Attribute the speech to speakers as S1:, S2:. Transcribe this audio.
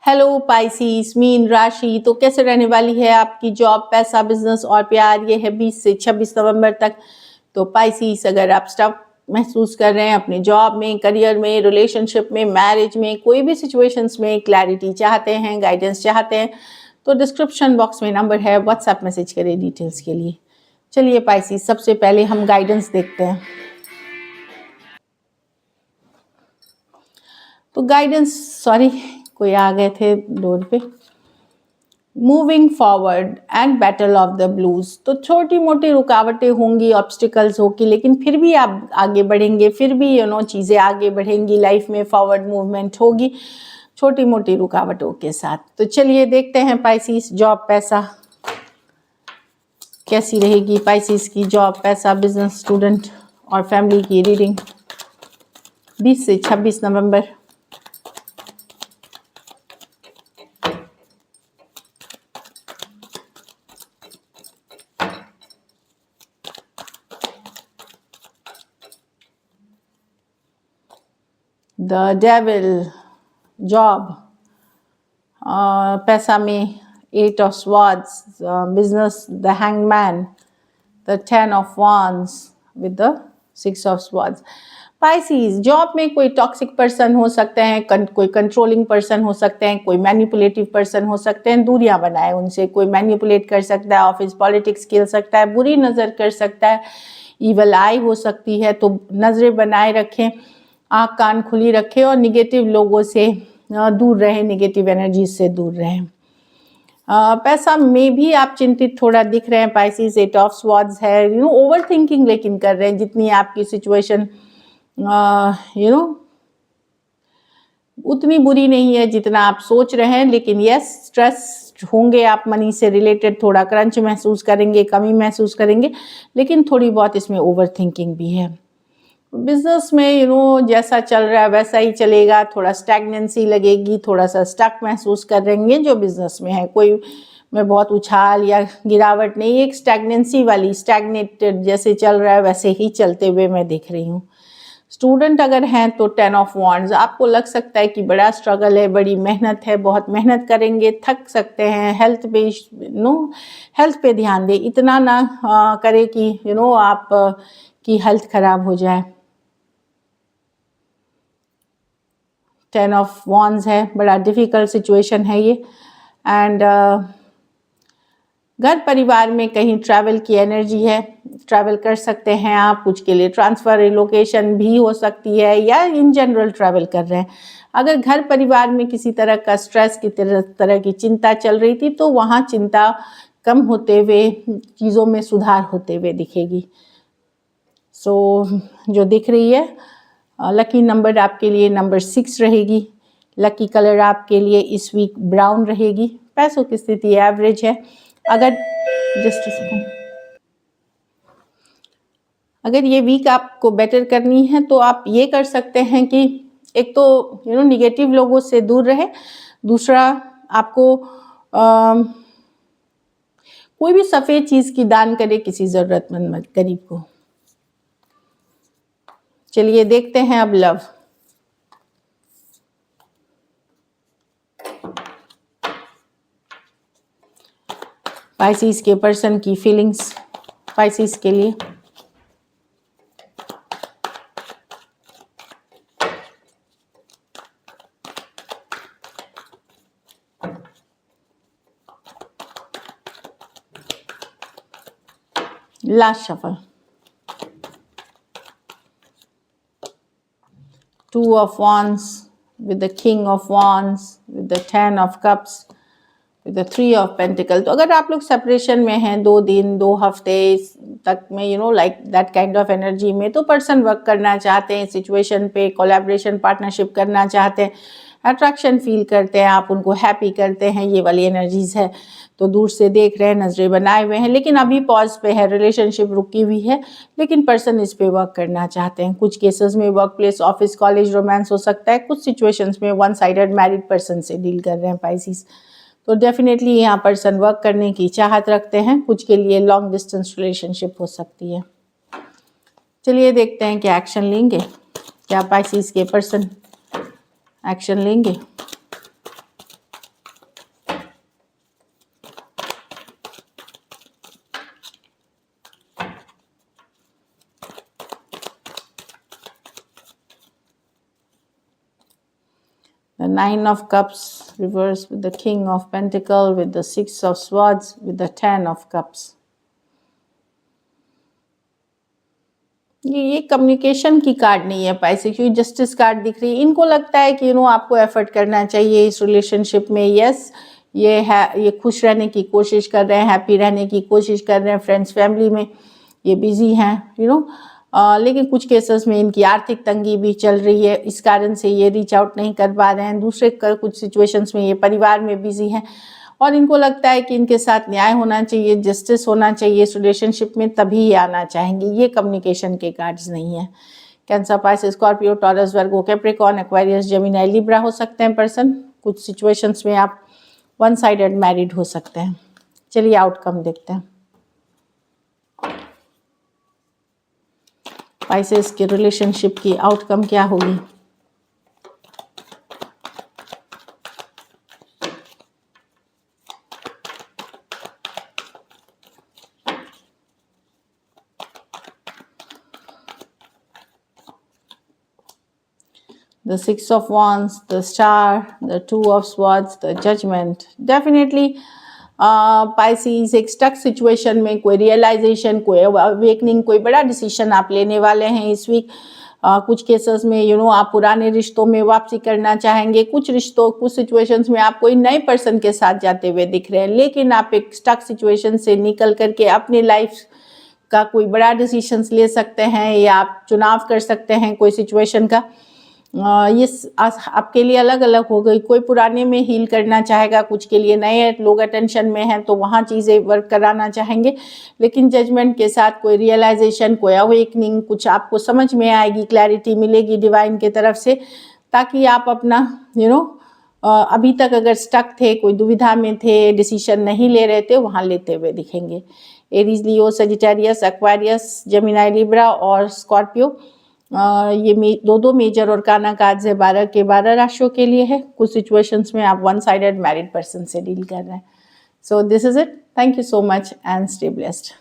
S1: Hello Pisces, mean राशि तो कैसे रहने वाली है आपकी जॉब, पैसा, बिजनेस और प्यार। ये है 20 से 26 नवंबर तक। तो पाइसिस, अगर आप स्टक महसूस कर रहे हैं अपने जॉब में, करियर में, रिलेशनशिप में, मैरिज में, कोई भी सिचुएशंस में क्लैरिटी चाहते हैं, गाइडेंस चाहते हैं, तो डिस्क्रिप्शन बॉक्स में नंबर है, व्हाट्सएप मैसेज करें डिटेल्स के लिए। चलिए पाइसिस, सबसे पहले हम गाइडेंस देखते हैं। तो गाइडेंस, सॉरी कोई आ गए थे डोर पे। Moving forward and battle of the blues. तो छोटी मोटी रुकावटें होंगी, ऑब्स्टिकल्स होगी, लेकिन फिर भी आप आगे बढ़ेंगे, फिर भी चीज़ें आगे बढ़ेंगी, लाइफ में फॉरवर्ड मूवमेंट होगी छोटी मोटी रुकावटों के साथ। तो चलिए देखते हैं पाइसिस, जॉब पैसा कैसी रहेगी पाइसिस की, जॉब पैसा, बिजनेस, स्टूडेंट और फैमिली की रीडिंग 20 से 26 नवंबर। द डेविल, जॉब, पैसा में 8 of swords, business the hangman, the 10 of wands with the 6 of swords. Pisces, job में कोई टॉक्सिक पर्सन हो सकते हैं, कोई कंट्रोलिंग पर्सन हो सकते हैं, कोई मैनिपुलेटिव पर्सन हो सकते हैं, दूरियां बनाए उनसे। कोई मैनिपुलेट कर सकता है, ऑफिस पॉलिटिक्स खेल सकता है, बुरी नज़र कर सकता है, ईवल आई हो सकती है। तो नज़रें बनाए रखें, आँख कान खुली रखें और निगेटिव लोगों से दूर रहें, निगेटिव एनर्जी से दूर रहें। पैसा में भी आप चिंतित थोड़ा दिख रहे हैं पाइसिस, 8 ऑफ स्वॉर्ड्स है, ओवर थिंकिंग लेकिन कर रहे हैं। जितनी आपकी सिचुएशन उतनी बुरी नहीं है जितना आप सोच रहे हैं, लेकिन यस स्ट्रेस होंगे आप, मनी से रिलेटेड थोड़ा क्रंच महसूस करेंगे, कमी महसूस करेंगे, लेकिन थोड़ी बहुत इसमें ओवर थिंकिंग भी है। बिजनेस में जैसा चल रहा है वैसा ही चलेगा, थोड़ा स्टैग्नेंसी लगेगी, थोड़ा सा स्टक महसूस करेंगे जो बिजनेस में है। कोई में बहुत उछाल या गिरावट नहीं, एक स्टैग्नेंसी वाली, स्टैग्नेटेड जैसे चल रहा है वैसे ही चलते हुए मैं देख रही हूँ। स्टूडेंट अगर हैं तो 10 ऑफ wands, आपको लग सकता है कि बड़ा स्ट्रगल है, बड़ी मेहनत है, बहुत मेहनत करेंगे, थक सकते हैं। हेल्थ पे हेल्थ पे ध्यान दें, इतना ना करें कि आप की हेल्थ खराब हो जाए। 10 ऑफ wands है, बड़ा डिफ़िकल्ट सिचुएशन है ये। एंड घर परिवार में कहीं ट्रैवल की एनर्जी है, ट्रैवल कर सकते हैं आप, कुछ के लिए ट्रांसफ़र रिलोकेशन भी हो सकती है, या इन जनरल ट्रैवल कर रहे हैं। अगर घर परिवार में किसी तरह का स्ट्रेस की तरह की चिंता चल रही थी, तो वहाँ चिंता कम होते हुए, चीज़ों में सुधार होते हुए दिखेगी। जो दिख रही है, लकी नंबर आपके लिए नंबर 6 रहेगी। लकी कलर आपके लिए इस वीक ब्राउन रहेगी। पैसों की स्थिति एवरेज है। अगर ये वीक आपको बेटर करनी है तो आप ये कर सकते हैं कि एक तो निगेटिव लोगों से दूर रहे, दूसरा आपको कोई भी सफ़ेद चीज़ की दान करे किसी ज़रूरतमंद गरीब को। चलिए देखते हैं अब लव। पाइसिस के पर्सन की फीलिंग्स पाइसिस के लिए। Last shuffle, 2 of wands with the king of wands with the 10 of cups with the 3 of pentacle। तो अगर आप लोग सेपरेशन में हैं 2 दिन 2 हफ्ते तक में like that kind of energy में, तो पर्सन वर्क करना चाहते हैं सिचुएशन पे, कोलैबोरेशन पार्टनरशिप करना चाहते हैं, अट्रैक्शन फील करते हैं, आप उनको हैप्पी करते हैं, ये वाली एनर्जीज है। तो दूर से देख रहे हैं, नजरें बनाए हुए हैं, लेकिन अभी पॉज पे है, रिलेशनशिप रुकी हुई है, लेकिन पर्सन इस पे वर्क करना चाहते हैं। कुछ केसेस में work place, office, college, romance हो सकता है। कुछ सिचुएशंस में वन साइडेड मैरिड पर्सन से डील कर रहे हैं पाइसिस। तो डेफिनेटली यहाँ पर्सन वर्क करने की चाहत रखते हैं। कुछ के लिए लॉन्ग डिस्टेंस रिलेशनशिप हो सकती है। चलिए देखते हैं क्या एक्शन लेंगे, क्या पाइसिस के पर्सन एक्शन लेंगे। the 9 of cups reversed with the king of pentacle, with the 6 of swords, with the 10 of cups. ये कम्युनिकेशन की कार्ड नहीं है पैसे, क्योंकि जस्टिस कार्ड दिख रही है। इनको लगता है कि आपको एफर्ट करना चाहिए इस रिलेशनशिप में। यस, ये है, ये खुश रहने की कोशिश कर रहे हैं, हैप्पी रहने की कोशिश कर रहे हैं, फ्रेंड्स फैमिली में ये बिजी हैं लेकिन कुछ केसेस में इनकी आर्थिक तंगी भी चल रही है, इस कारण से ये रीच आउट नहीं कर पा रहे हैं। दूसरे कुछ सिचुएशंस में ये परिवार में बिजी हैं और इनको लगता है कि इनके साथ न्याय होना चाहिए, जस्टिस होना चाहिए इस रिलेशनशिप में, तभी ये आना चाहेंगे। ये कम्युनिकेशन के कार्ड्स नहीं है। कैंसर, पाइसेस, स्कॉर्पियो, टॉरस, वर्गो, कैप्रिकॉर्न, एक्वेरियस, जेमिनी, लिब्रा हो सकते हैं पर्सन। कुछ सिचुएशंस में आप वन साइडेड मैरिड हो सकते हैं। चलिए आउटकम देखते हैं। पाइसेस के रिलेशनशिप की आउटकम क्या होगी? The 6 of Wands, the Star, the 2 of Swords, the Judgment. Definitely Pisces एक स्टक सिचुएशन में कोई रियलाइजेशन, कोई अवेकनिंग, कोई बड़ा डिसीजन आप लेने वाले हैं इस वीक। कुछ केसेस में आप पुराने रिश्तों में वापसी करना चाहेंगे। कुछ सिचुएशंस में आप कोई नए पर्सन के साथ जाते हुए दिख रहे हैं, लेकिन आप एक स्टक सिचुएशन से निकल करके अपनी लाइफ का कोई बड़ा डिसीजन ले सकते हैं या आप चुनाव कर सकते हैं कोई सिचुएशन का। ये आपके लिए अलग अलग हो गई। कोई पुराने में हील करना चाहेगा, कुछ के लिए नए लोग अटेंशन में हैं तो वहाँ चीज़ें वर्क कराना चाहेंगे, लेकिन जजमेंट के साथ कोई रियलाइजेशन, कोई अवेकनिंग, कुछ आपको समझ में आएगी, क्लैरिटी मिलेगी डिवाइन के तरफ से, ताकि आप अपना अभी तक अगर स्टक थे, कोई दुविधा में थे, डिसीजन नहीं ले रहे थे, वहाँ लेते हुए दिखेंगे। एरीज, लियो, सजिटेरियस, एक्वेरियस, जेमिनी, लिब्रा और स्कॉर्पियो, ये दो मेजर और काना कार्ड्स है 12 के 12 राशियों के लिए है। कुछ सिचुएशंस में आप वन साइडेड मैरिड पर्सन से डील कर रहे हैं। So this is it. Thank you so much and stay blessed.